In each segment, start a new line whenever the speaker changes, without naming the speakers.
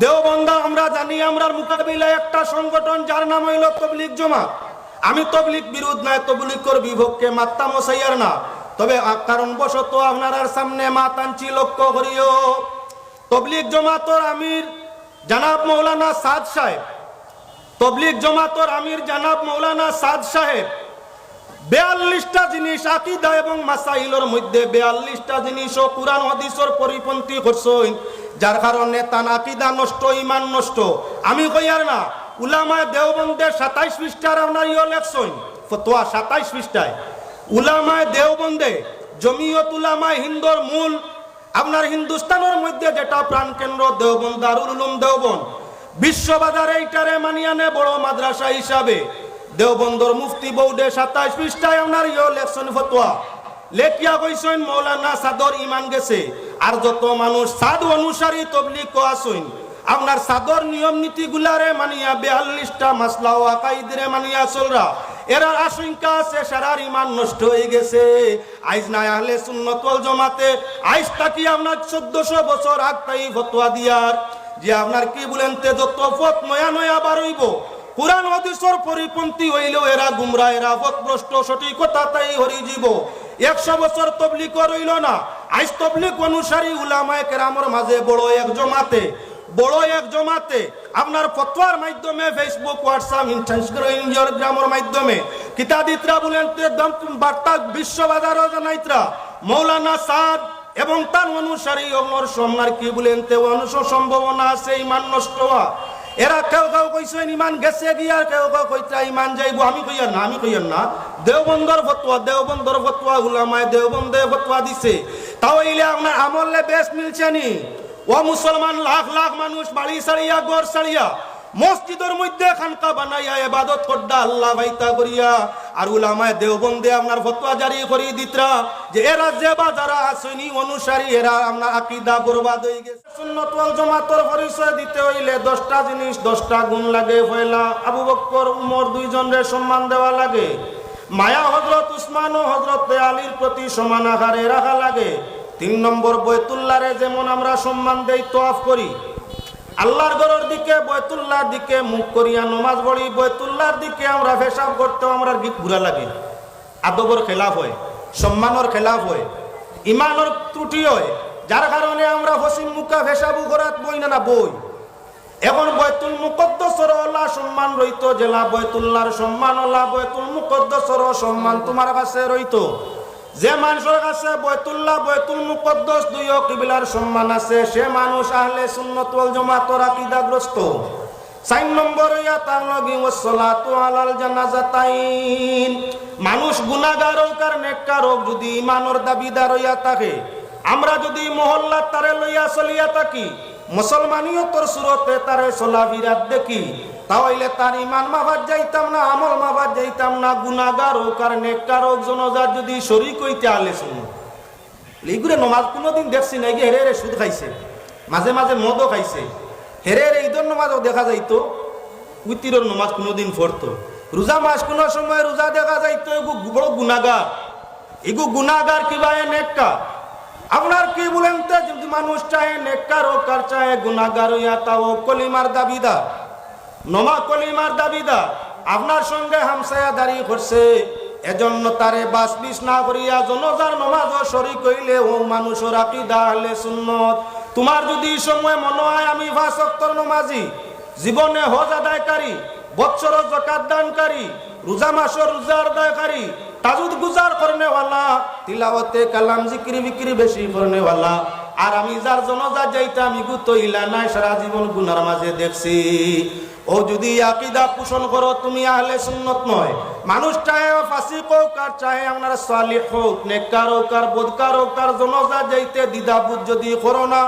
দেওবন্দা আমরা জানি আমরার মোকাবিলায় একটা সংগঠন যার নাম হইল তবলিগ জমাত। আমি তবলিগ বিরোধ নাই, তবলিগের বিভক্তে মাত্তা মশাইয়ার না, তবে কারণ বশত আপনার সামনে মাত আনছি লক্ষ্য করিও। তবলিগ জমাতর আমির জানাব মৌলানা সাদ সাহেব, তবলিগ জমাতর আমির জানাব মৌলানা সাদ সাহেব 42টা জিনিস আকীদা এবং মাসাইলের মধ্যে 42টা জিনিসও কুরআন হাদিসের পরিপন্থী করছেন, যার কারণে তার আকীদা নষ্ট, ঈমান নষ্ট। আমি কইয়ার না, উলামায়ে দেওবন্দের 27 পৃষ্ঠার আপনার লেখছেন ফতোয়া, 27 পৃষ্ঠায় উলামায়ে দেওবন্দে জমিয়ত উলামায়ে হিন্দর মূল আপনার হিন্দুস্তানের মধ্যে যেটা প্রাণকেন্দ্র দেওবন্দ, দারুল উলুম দেওবন্দ, বিশ্ববাজারে এইটারে মানিয়ানে বড় মাদ্রাসা হিসাবে দেওবন্দর মুফতি বৌডে 27 পৃষ্ঠায় আপনার লেখছেন ফতোয়া, লেখিয়া কইছেন মৌলানা সাদর ঈমান গেছে। আর যত মানুষ সাদ অনুসারী তবলিগ আছেন, আপনার সাদর নিয়ম নীতি গুলারে মানিয়া 42টা মাসলা ও আকাইদরে মানিয়া চলরা, এর আশঙ্কা আছে সারার ঈমান নষ্ট হয়ে গেছে। আইজ নাই আহলে সুন্নাত ওয়াল জামাতে, আইজ তাকি আপনার 1400 বছর আগ তাই ফতোয়া দিয়ার যে আপনার কি বলেন তে যত পথ নয়া নয়া বার হইব, কুরআন হাদিসের পরিপন্থী হইলেও এরা গুমরা, এরা পথভ্রষ্ট, সঠিকতা তাই হরি জীব। 100 বছর তবলিগ রইল না, আইজ তবলিগ অনুসারী উলামায়ে কেরামের মাঝে বড় এক জমাতে আপনার ফতোয়ার মাধ্যমে ফেসবুক, হোয়াটসঅ্যাপ, ইনস্টাগ্রামের মাধ্যমে কিতাদিতরা বলেন বার্তা বিশ্ববাজারও জানাইতরা মৌলানা সাদ এবং তার অনুসারী অমর সোমনার কি বলেন তে সম্ভাবনা আছে ঈমান নষ্ট হওয়া। এরা কেউ কেউ কইছেন ঈমান গেছে গিয়া, কেউ কেউ কইতা ঈমান যাইব। আমি কইয়ার না দেওবন্দর ফতোয়া উলামায়ে দেওবন্দে ফতোয়া দিছে, তাও ইলে আপনার আমলে বেশ মিলছে নি। ও মুসলমান লাখ লাখ মানুষ বাড়ি ছাড়িয়া ঘর ছাড়িয়া মসজিদের মধ্যে খানকা বানাইয়া ইবাদত করদা আল্লাহ ভাইতা করিয়া, আর উলামায়ে দেওবন্দে আপনার ফতোয়া জারি করি দিতরা যে এরা যে বা যারা আসেনি অনুসারী, এরা আপনার আকীদা বরবাদ হয়ে গেছে। সুন্নাত ওয়াল জামাতের পরিচয় দিতে হইলে 10টা জিনিস, 10টা গুণ লাগে। পয়লা আবু বকর উমর দুইজনের সম্মান দেওয়া লাগে। মায়া হযরত উসমান ও হযরত আলীর প্রতি সমান আকারে রাখা লাগে। 3 নম্বর বাইতুল্লাহরে যেমন আমরা সম্মান দেই, তওয়াফ করি, আল্লাহর ঘরের দিকে বাইতুল্লাহর দিকে মুখ করিয়া নামাজ পড়ি, বাইতুল্লাহর দিকে আমরা পেশাব করতেও আমরা ঘুরা লাগে। আদবের খেলাফ হয়, সম্মানের খেলাফ হয়, ঈমানের ত্রুটি হয়, যার কারণে আমরা পশ্চিম মুখা পেশাবু করাত বই না বই। এখন বাইতুল মুকদ্দাসের ওলা সম্মান রইতো, জেলা বাইতুল্লাহর সম্মান ওলা বাইতুল মুকদ্দাসের সম্মান তোমার কাছে রইতো। যে মানুষের কাছে বাইতুল্লাহ বাইতুল মুকদ্দাস দুইও কিবলার সম্মান আছে, সে মানুষ আহলে সুন্নাত ওয়াল জামাতের আকীদাগ্রস্ত। 4 নম্বর ইয়া তাওয়াগি ওয়াস সালাতু আলাল জানাজাতাইন, মানুষ গুনাহগার হোক আর নেককার হোক, যদি ঈমানের দাবিদার হইয়া থাকে, আমরা যদি মহল্লা তারে লইয়া চলিয়া থাকি, মুসলমানিয়তর সুরতে তারে চলাফিরাত দেখি, তাহলে তার ঈমান মাফাত যাইতাম না, আমল মাফাত যাইতাম না। গুনাহগার হোক আর নেককার হোক, জনজাত যদি শরীক হইতে আহলে সুন্নাত, এইগুলো নমাজ কোনোদিন দেখছি না গিয়ে হেরে সুদ খাইছে, মাঝে মাঝে মদও খাইছে। হেরে ঈদের নমাজও দেখা যাইতো, উতিরের নমাজ কোনোদিন পড়তো, রোজা মাস কোন সময় রোজা দেখা যাইতো। বড় গুনাহগার, এগু গুনাহগার কিবা নেককার। আপনার কি বলেন তো, যদি মানুষ চাহে নেককার হোক আর চাহে গুনাহগার হইয়া, তাও কলিমার দাবিদার, নমা কলিমার দাবিদার, আপনার সঙ্গে হামসায়া দাঁড়ি করছে, এজন্য তারে বাসবিস না করিয়া জনজার নমাজও শরীক হইলে ও মানুষের আকীদা আহলে সুন্নাত। তোমার যদি সময় মনে হয় আমি 5 ওয়াক্তের নমাজি, জীবনে হজ আদায়কারী, বৎসর যাকাত দানকারী, রোজা মাসের রোজা আদায়কারী, তাজুদ গুজার করনেওয়ালা, তিলাওয়াতে কালাম জিকির বিক্রি বেশি করনেওয়ালা, আর আমি যার জনজাত যাইতে আমি গুতো ইলা নাই, সারা জীবন গুনার মাঝে দেখছি। ও যদি আকীদা পোষণ করো, তুমি আহলে সুন্নাত নয়। মানুষ চাহে ফাসিক হোক আর চাহে আপনার সালিহ হোক, নেককার হোক আর বদকার হোক, তার জনজাত যাইতে দ্বিধাবোধ যদি করো না,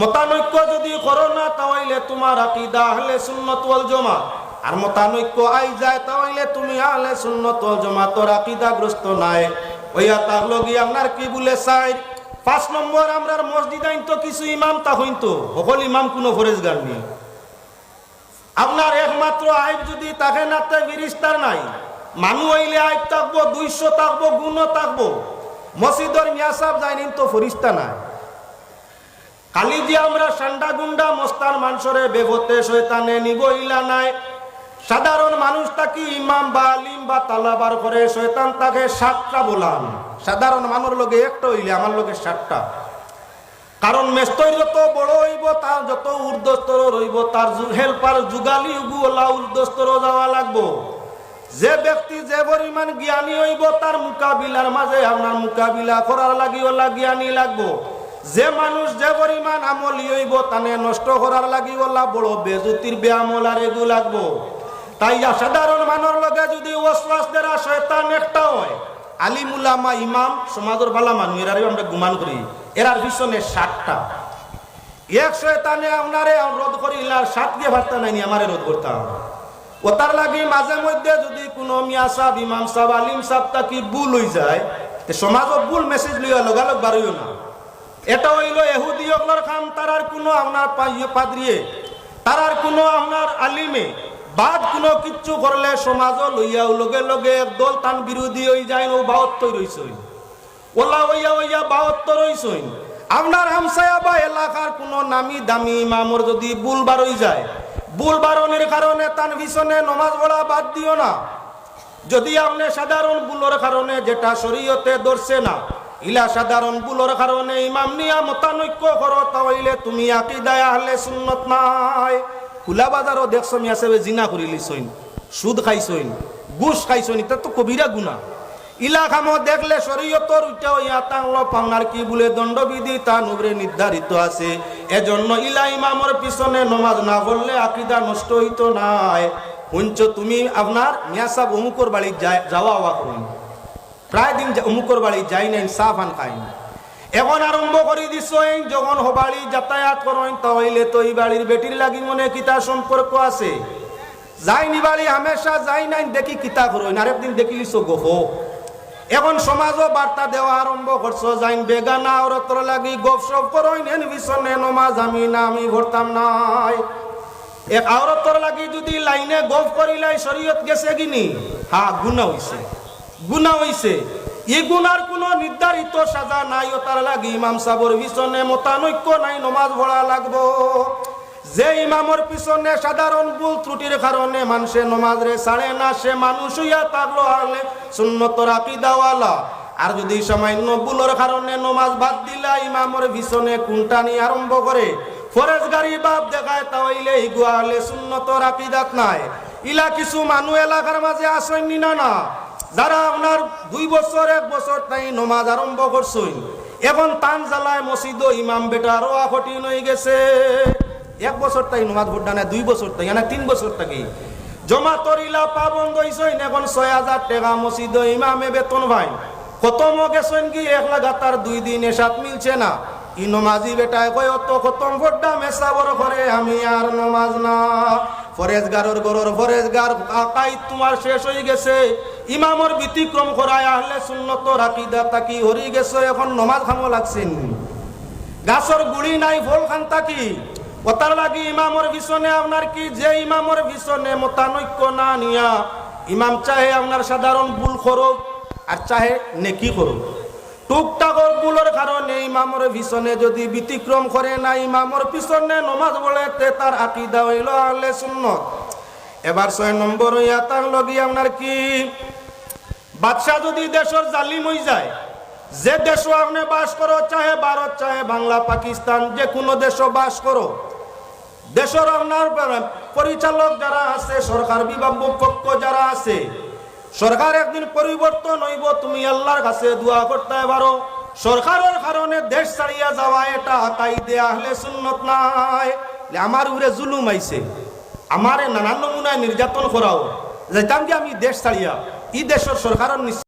মতানৈক্য যদি করো না, তাহলে তোমার আকীদা আহলে সুন্নাত ওয়াল জামাত। আর মতানৈক্য আই যায়, তাহলে তুমি আহলে সুন্নাত ওয়াল জামাতের আকীদাগ্রস্ত নাই। ওইয়া তার লগি আপনার কি বলে চাই। 5 নম্বর আমরার মসজিদ আইন তো কিছু ইমাম তা হইতো, সকল ইমাম কোনো ফরেজগার নেই। আপনার একমাত্র আইব যদি তাকে নাতে ফিরিস্তার নাই, মানুষ হইলে আইব থাকবো, 200 থাকবো, গুণও থাকবো। মসজিদের মিয়া সাহেব যায়নি তো ফরিস্তা নাই। কালি যে আমরা সান্ডা গুন্ডা মস্তান মানুষরে বেভতে শয়তানে নিব ইলা নাই। সাধারণ মানুষ তাকে ইমাম বা আলিম বা তালাবার করে শয়তান তাকে 7টা বলান। সাধারণ মানুষ লোকে একটা হইলে আমার লোকে 7টা। কারণ মেস্তর যত বড় হইব তার যত ঊর্ধ্বস্তর রইব, তার হেল্পার যুগালি উগুলা ঊর্ধ্বস্তর যাওয়া লাগবো। যে ব্যক্তি যে পরিমাণ জ্ঞানী হইব তার মোকাবিলার মাঝে আপনার মোকাবিলা করার লাগিওলা জ্ঞানী লাগবো। যে মানুষ যে পরিমাণ আমলি হইব তানে নষ্ট করার লাগিওলা বড় বেজুতির বেআমলার এগু লাগবো। তাই সাধারণ মানুষের লগে যদি ওয়াসওয়াস দেরা শয়তান একটা হয়, আলিম উলামা ইমাম সমাজের ভালো মানুষ এরা আমরা গুমান করি, এরার পিছনে 7টা। এক শয়তানে আপনারে রোধ করিলার 7 দিয়ে ভাবতা নাই আমারে রোধ করতাম। ও তার লাগি মাঝে মধ্যে যদি কোনো মিয়া সাহেব ইমাম সাহেব আলিম সাহেব তাকি ভুল হয়ে যায়, সমাজত ভুল মেসেজ লইয়া লগালগ বাড়িও না। এটা হইল এহুদি অগলর খাম, তারার কোনো আপনার পাদ্রিয়ে তারার কোনো আপনার আলিমে বাদ কোনো কিচ্ছু করলে সমাজ লইয়া লগে লগে একদল তান বিরোধী হয়ে যায়। ও 72 রইছে ওলা হইয়া হইয়া 72 রইছে। আপনার হামসায়া বা এলাকার কোনো নামি দামি ইমামর যদি ভুল বার হয়ে যায়, ভুল বারণের কারণে তান পিছনে নমাজ পড়া বাদ দিও না। যদি আপনি সাধারণ ভুলের কারণে যেটা শরীয়তে ধরছে না, ইলা সাধারণ ভুলের কারণে ইমাম নিয়া মতানৈক্য করো, তাহলে তুমি আকীদায়ে আহলে সুন্নাত নাই। খোলা বাজারও দেখছো মিয়া সাহেব জিনা করি লিছইন, সুদ খাইছইন, ঘুষ খাইছইন, এটা তো কবিরা গুনাহ। ইলা কামো দেখলে শরীয়তর উঠা হইয়া তাংলো পাওনার কি বলে দণ্ডবিধি তা নুবরে নির্ধারিত আছে। এজন্য ইলা ইমামর পিছনে নমাজ না পড়লে আকীদা নষ্ট হইতো নাই। হুঞ্চ তুমি আপনার মিয়া সাহেব অমুকর বাড়ি যাওয়া আওয়া করুন, প্রায় দিন অমুকর বাড়ি যাই নাই, সাফান খাই না। এখন আরম্ভ করে দিছ যখন হবাড়ি যাতায়াত করেন, তাহলে তো এই বাড়ির বেটির লাগি মনে কিতা সম্পর্ক আছে। যাইনি বাড়ি হামেশা যাই নাই দেখি কিতা করেন, আরেকদিন দেখিলিস গোহ। এখন সমাজও বার্তা দেওয়া আরম্ভ করছো, যাইন বেগানা ওরতর লাগি গপসপ করেন, এন পিছনে নমাজ আমি না আমি ভরতাম নাই। এক আওরতর লাগি যদি লাইনে গপ করিলাই শরীয়ত গেছে কিনি, হ্যাঁ গুনাহ হইছে, গুনাহ হইছে। এই গুনার কোনো নির্ধারিত সাজা নাই। ও তার লাগি ইমাম সাহেবের পিছনে মতানৈক্য নাই, নমাজ পড়া লাগবো। যে ইমামর পিছনে সাধারণ ভুল ত্রুটির কারণে মানুষে নমাজ রে ছাড়ে না, সে মানুষ হইয়া থাকলো আহলে সুন্নতর আকীদাওয়ালা। আর যদি সামান্য ভুলের কারণে নমাজ বাদ দিলা ইমামর পিছনে কুনটানি আরম্ভ করে ফরেজগারি বাপ দেখায়, তাহলে ইগু আহলে সুন্নতর আকীদাত নাই। ইলা কিছু মানুষ এলাকার মাঝে আসেননি না না, যারা আপনার 2 বছর 1 বছর তাই নমাজ আরম্ভ করছেন, এখন তান জ্বালায় মসজিদ ইমাম বেটা আরো কঠিন হয়ে গেছে। 1 বছর তাই নমাজ ভোটটা না, 2 বছর তাই না, 3 বছর থাকি জমা তরিলা পাবন্ধ হয়েছেন। এখন 6000 টাকা মসজিদ ইমামে বেতন ভাই, খতম গেছেন কি 1 লাগাতার 2 দিন এসাত মিলছে না। ই নমাজি বেটায় কয় অত খতম ভোটটা মেসা বড় করে আমি আর নমাজ না। ফরেজগারর গরর ফরেজগার আকাই তোমার শেষ হয়ে গেছে, ইমামর ব্যতিক্রম করায় আহলে সুন্নতর আকীদা তাকি হরি গেছে। এখন নমাজ খামো লাগছেন, গাছর গুড়ি নাই ফল খান তাকি। ওতার লাগি ইমামর পিছনে আপনার কি, যে ইমামর পিছনে মতানৈক্য না নিয়া ইমাম চাহে আপনার সাধারণ ভুল করুক আর চাহে নেকি করুক, টুকটাকর ভুলের কারণে ইমামর পিছনে যদি ব্যতিক্রম করে না, ইমামর পিছনে নমাজ পড়ে তার আকীদা হইল আহলে সুন্নাত। এবার 6 নম্বর হইয়া তার লগি আপনার কি, বাদশা যদি দেশের জালিম হয়ে যায়, যে দেশ আপনি বাস করো, চাহে ভারত চাহে বাংলা পাকিস্তান যে কোনো দেশ বাস করো, দেশের আপনার পরিচালক যারা আছে, সরকার বিভাগ পক্ষ যারা আছে, সরকার একদিন পরিবর্তন হইব, তুমি আল্লাহর কাছে দোয়া করতে পারো। সরকারের কারণে দেশ ছাড়িয়া যাওয়া এটা আকাইদে আহলে সুন্নাত নাই। আমার উপরে জুলুম আইছে, আমারে নানান নমুনায় নির্যাতন করাও, যেতাম যে আমি দেশ ছাড়িয়া, এই দেশের সরকারের